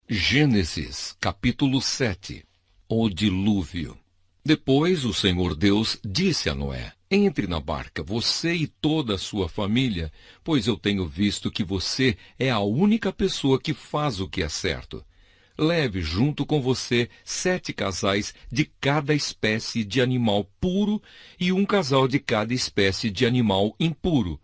Gênesis, capítulo 7. O dilúvio. Depois o Senhor Deus disse a Noé: Entre na barca, você e toda a sua família, pois eu tenho visto que você é a única pessoa que faz o que é certo. Leve junto com você 7 casais de cada espécie de animal puro e um casal de cada espécie de animal impuro.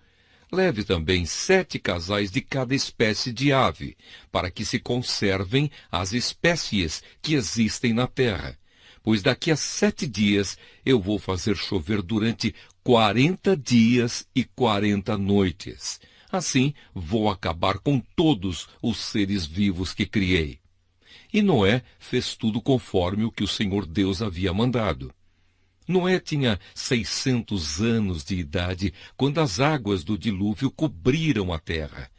Leve também 7 casais de cada espécie de ave, para que se conservem as espécies que existem na terra. Pois daqui a 7 dias eu vou fazer chover durante 40 dias e 40 noites. Assim vou acabar com todos os seres vivos que criei. E Noé fez tudo conforme o que o Senhor Deus havia mandado. Noé tinha 600 anos de idade quando as águas do dilúvio cobriram a terra.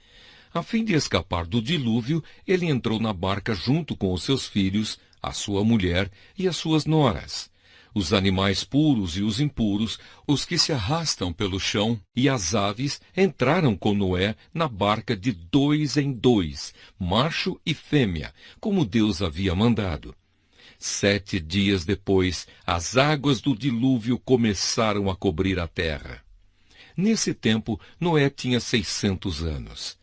A fim de escapar do dilúvio, ele entrou na barca junto com os seus filhos, a sua mulher e as suas noras. Os animais puros e os impuros, os que se arrastam pelo chão, e as aves entraram com Noé na barca de 2 em 2, macho e fêmea, como Deus havia mandado. 7 dias depois, as águas do dilúvio começaram a cobrir a terra. Nesse tempo, Noé tinha 600 anos.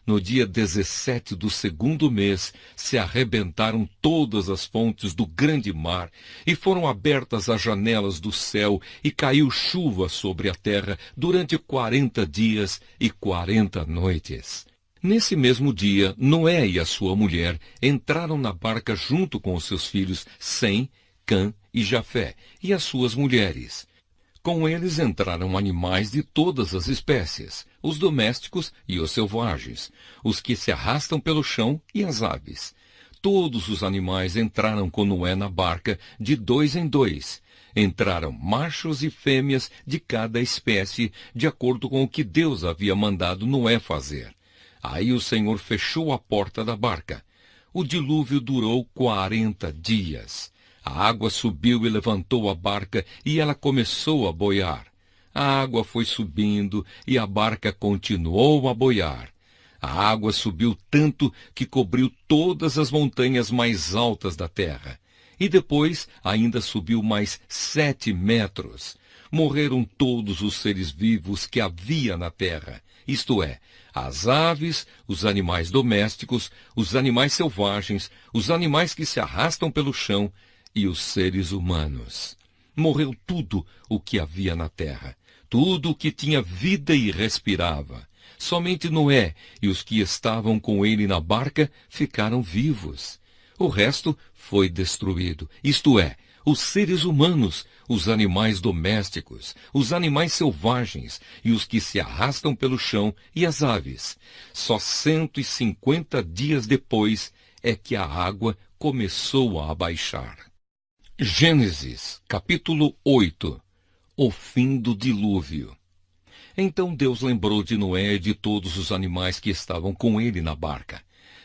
No dia 17 do 2º mês, se arrebentaram todas as fontes do grande mar, e foram abertas as janelas do céu, e caiu chuva sobre a terra durante 40 dias e 40 noites. Nesse mesmo dia, Noé e a sua mulher entraram na barca junto com os seus filhos Sem, Cã e Jafé, e as suas mulheres. Com eles entraram animais de todas as espécies, os domésticos e os selvagens, os que se arrastam pelo chão e as aves. Todos os animais entraram com Noé na barca de 2 em 2. Entraram machos e fêmeas de cada espécie, de acordo com o que Deus havia mandado Noé fazer. Aí o Senhor fechou a porta da barca. O dilúvio durou 40 dias. A água subiu e levantou a barca, e ela começou a boiar. A água foi subindo, e a barca continuou a boiar. A água subiu tanto que cobriu todas as montanhas mais altas da terra. E depois ainda subiu mais 7 metros. Morreram todos os seres vivos que havia na terra, isto é, as aves, os animais domésticos, os animais selvagens, os animais que se arrastam pelo chão e os seres humanos. Morreu tudo o que havia na terra, tudo o que tinha vida e respirava. Somente Noé e os que estavam com ele na barca ficaram vivos. O resto foi destruído, isto é, os seres humanos, os animais domésticos, os animais selvagens e os que se arrastam pelo chão e as aves. Só 150 dias depois é que a água começou a abaixar. Gênesis, capítulo 8. O fim do dilúvio. Então Deus lembrou de Noé e de todos os animais que estavam com ele na barca.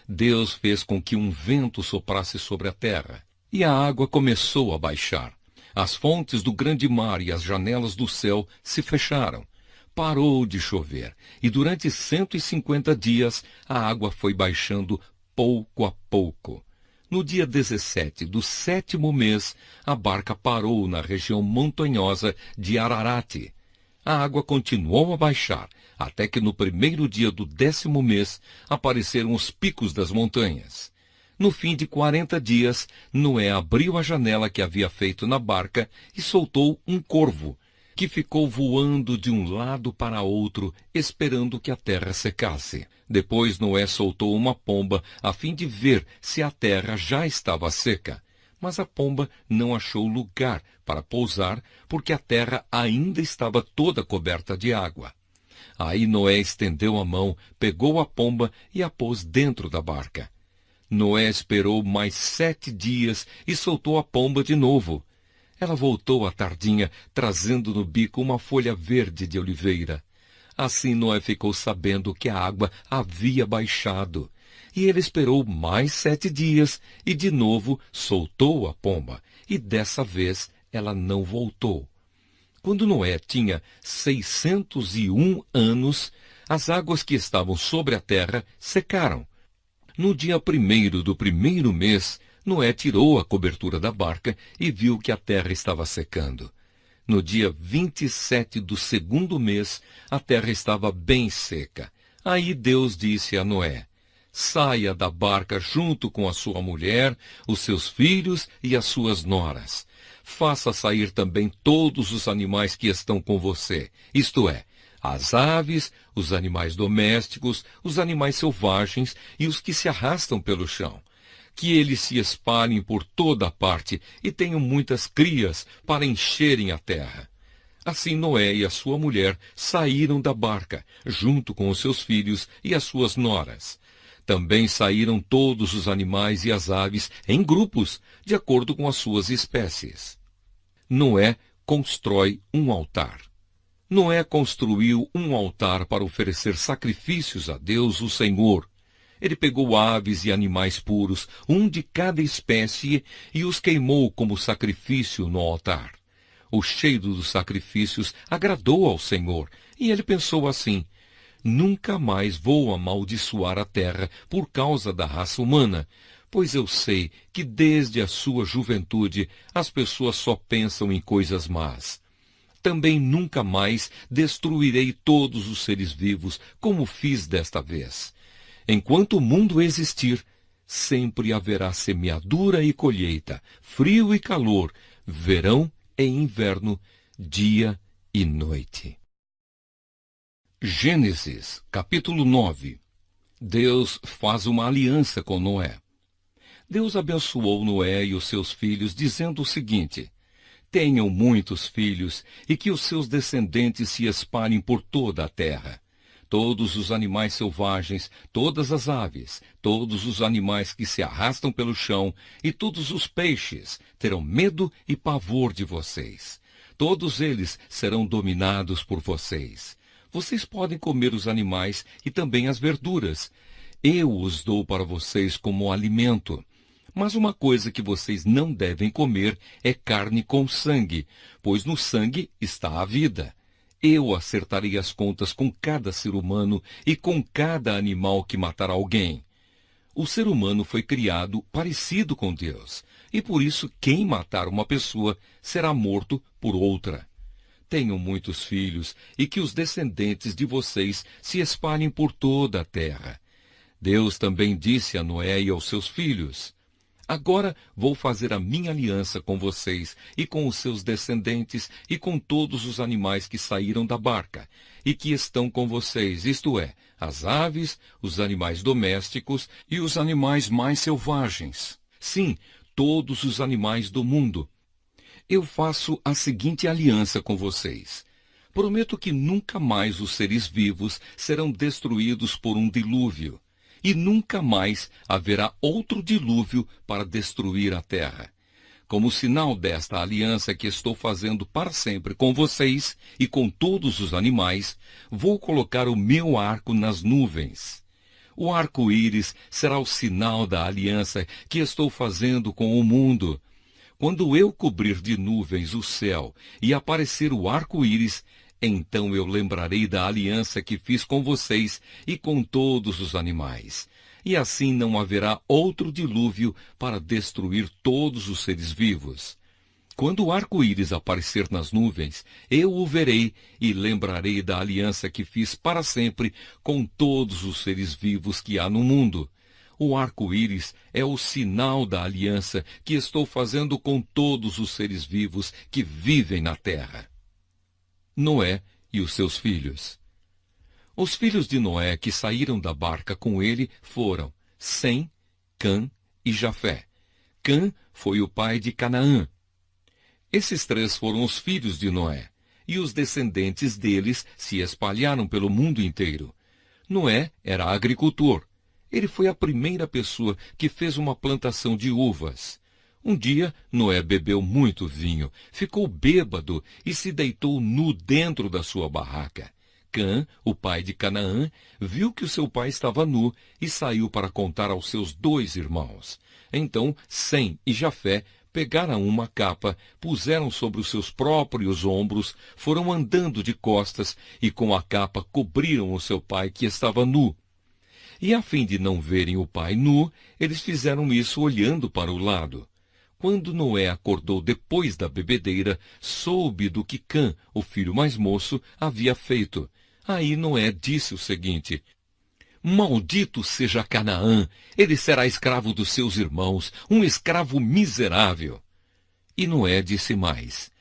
Deus fez com que um vento soprasse sobre a terra, e a água começou a baixar. As fontes do grande mar e as janelas do céu se fecharam. Parou de chover, e durante 150 dias a água foi baixando pouco a pouco. No dia 17 do 7º mês, a barca parou na região montanhosa de Ararate. A água continuou a baixar, até que no primeiro dia do 10º mês apareceram os picos das montanhas. No fim de 40 dias, Noé abriu a janela que havia feito na barca e soltou um corvo, que ficou voando de um lado para outro, esperando que a terra secasse. Depois Noé soltou uma pomba, a fim de ver se a terra já estava seca. Mas a pomba não achou lugar para pousar, porque a terra ainda estava toda coberta de água. Aí Noé estendeu a mão, pegou a pomba e a pôs dentro da barca. Noé esperou mais 7 dias e soltou a pomba de novo. Ela voltou à tardinha, trazendo no bico uma folha verde de oliveira. Assim Noé ficou sabendo que a água havia baixado. E ele esperou mais 7 dias e de novo soltou a pomba. E dessa vez ela não voltou. Quando Noé tinha 601 anos, as águas que estavam sobre a terra secaram. No dia 1º do 1º mês, Noé tirou a cobertura da barca e viu que a terra estava secando. No dia 27 do 2º mês, a terra estava bem seca. Aí Deus disse a Noé: saia da barca junto com a sua mulher, os seus filhos e as suas noras. Faça sair também todos os animais que estão com você, isto é, as aves, os animais domésticos, os animais selvagens e os que se arrastam pelo chão. Que eles se espalhem por toda a parte e tenham muitas crias para encherem a terra. Assim Noé e a sua mulher saíram da barca, junto com os seus filhos e as suas noras. Também saíram todos os animais e as aves em grupos, de acordo com as suas espécies. Noé constrói um altar. Noé construiu um altar para oferecer sacrifícios a Deus, o Senhor. Ele pegou aves e animais puros, um de cada espécie, e os queimou como sacrifício no altar. O cheiro dos sacrifícios agradou ao Senhor, e ele pensou assim: nunca mais vou amaldiçoar a terra por causa da raça humana, pois eu sei que desde a sua juventude as pessoas só pensam em coisas más. Também nunca mais destruirei todos os seres vivos, como fiz desta vez. Enquanto o mundo existir, sempre haverá semeadura e colheita, frio e calor, verão e inverno, dia e noite. Gênesis, capítulo 9. Deus faz uma aliança com Noé. Deus abençoou Noé e os seus filhos, dizendo o seguinte: tenham muitos filhos e que os seus descendentes se espalhem por toda a terra. Todos os animais selvagens, todas as aves, todos os animais que se arrastam pelo chão e todos os peixes terão medo e pavor de vocês. Todos eles serão dominados por vocês. Vocês podem comer os animais e também as verduras. Eu os dou para vocês como alimento. Mas uma coisa que vocês não devem comer é carne com sangue, pois no sangue está a vida. Eu acertarei as contas com cada ser humano e com cada animal que matar alguém. O ser humano foi criado parecido com Deus, e por isso quem matar uma pessoa será morto por outra. Tenham muitos filhos e que os descendentes de vocês se espalhem por toda a terra. Deus também disse a Noé e aos seus filhos: agora vou fazer a minha aliança com vocês e com os seus descendentes e com todos os animais que saíram da barca e que estão com vocês, isto é, as aves, os animais domésticos e os animais mais selvagens. Sim, todos os animais do mundo. Eu faço a seguinte aliança com vocês. Prometo que nunca mais os seres vivos serão destruídos por um dilúvio. E nunca mais haverá outro dilúvio para destruir a terra. Como sinal desta aliança que estou fazendo para sempre com vocês e com todos os animais, vou colocar o meu arco nas nuvens. O arco-íris será o sinal da aliança que estou fazendo com o mundo. Quando eu cobrir de nuvens o céu e aparecer o arco-íris, então eu lembrarei da aliança que fiz com vocês e com todos os animais. E assim não haverá outro dilúvio para destruir todos os seres vivos. Quando o arco-íris aparecer nas nuvens, eu o verei e lembrarei da aliança que fiz para sempre com todos os seres vivos que há no mundo. O arco-íris é o sinal da aliança que estou fazendo com todos os seres vivos que vivem na terra. Noé e os seus filhos. Os filhos de Noé que saíram da barca com ele foram Sem, Cã e Jafé. Cã foi o pai de Canaã. Esses três foram os filhos de Noé, e os descendentes deles se espalharam pelo mundo inteiro. Noé era agricultor. Ele foi a primeira pessoa que fez uma plantação de uvas. Um dia, Noé bebeu muito vinho, ficou bêbado e se deitou nu dentro da sua barraca. Cã, o pai de Canaã, viu que o seu pai estava nu e saiu para contar aos seus 2 irmãos. Então, Sem e Jafé pegaram uma capa, puseram sobre os seus próprios ombros, foram andando de costas e com a capa cobriram o seu pai que estava nu. E a fim de não verem o pai nu, eles fizeram isso olhando para o lado. Quando Noé acordou depois da bebedeira, soube do que Cã, o filho mais moço, havia feito. Aí Noé disse o seguinte: Maldito seja Canaã, ele será escravo dos seus irmãos, um escravo miserável. E Noé disse mais: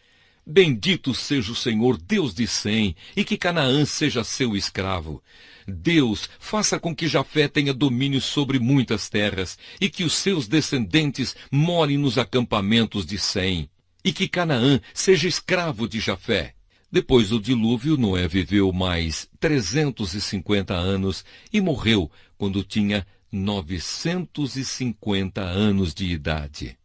Bendito seja o Senhor, Deus de Sem, e que Canaã seja seu escravo. Deus faça com que Jafé tenha domínio sobre muitas terras, e que os seus descendentes morem nos acampamentos de Sem, e que Canaã seja escravo de Jafé. Depois do dilúvio, Noé viveu mais 350 anos e morreu quando tinha 950 anos de idade.